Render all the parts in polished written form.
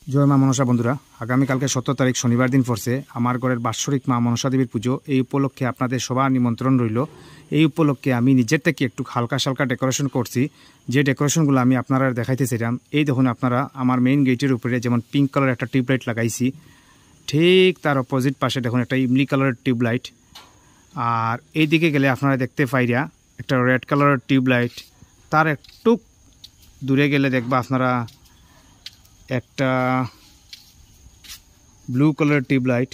জয় মা মনসা বন্ধুরা, আগামীকালকে 17 তারিখ শনিবার দিন পড়ছে আমার ঘরের বাৎসরিক মা মনসা দেবীর পুজো। এই উপলক্ষে আপনাদের সবার নিমন্ত্রণ রইল। এই উপলক্ষে আমি নিজের থেকে একটু হালকা সালকা ডেকোরেশন করছি, যে ডেকোরেশনগুলো আমি আপনারা দেখাইতেছিলাম। এই দেখুন আপনারা, আমার মেইন গেটের উপরে যেমন পিঙ্ক কালার একটা টিউবলাইট লাগাইছি, ঠিক তার অপোজিট পাশে দেখুন একটা ইমলি কালারের টিউবলাইট। আর এই দিকে গেলে আপনারা দেখতে পাইরা একটা রেড কালারের টিউবলাইট। তার একটু দূরে গেলে দেখবা আপনারা একটা ব্লু কালারের টিউবলাইট।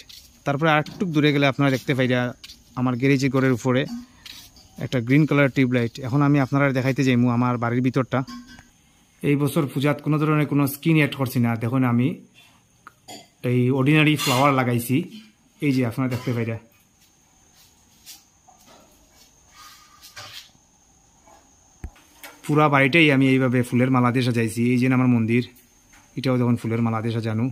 তারপরে আরেকটু দূরে গেলে আপনারা দেখতে পাইরা আমার গ্যারেজের ঘরের উপরে একটা গ্রিন কালারের টিউবলাইট। এখন আমি আপনারা দেখাইতে যাইমু আমার বাড়ির ভিতরটা। এই বছর পূজাত কোনো ধরনের কোনো স্কিন অ্যাড করছি না। দেখুন আমি এই অর্ডিনারি ফ্লাওয়ার লাগাইছি, এই যে আপনারা দেখতে পাইরা। পুরা বাড়িটাই আমি এইভাবে ফুলের মালা দিয়ে সাজাইছি। এই যে আমার মন্দির, এটাও দেখুন ফুলের মালা দিয়ে সাজানো।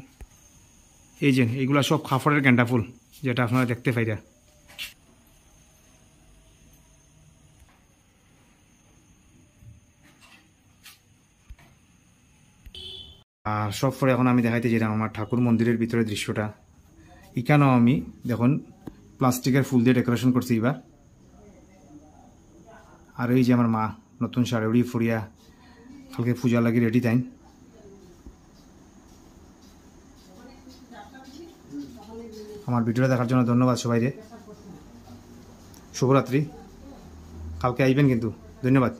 এই যে এইগুলা সব কাপড়ের গেন্দা ফুল, যেটা আপনারা দেখতে পাইরা। আর সব পরে এখন আমি দেখাইতে যেতাম আমার ঠাকুর মন্দিরের ভিতরের দৃশ্যটা। এখানেও আমি দেখুন প্লাস্টিকের ফুল দিয়ে ডেকোরেশন করছি এবার। আর এই যে আমার মা নতুন শাড়ি উড়ি ফুরিয়া কালকে পূজা লাগি রেডি তাই। আমার ভিডিওটা দেখার জন্য ধন্যবাদ সবাইরে। শুভরাত্রি। কালকে আইবেন কিন্তু। ধন্যবাদ।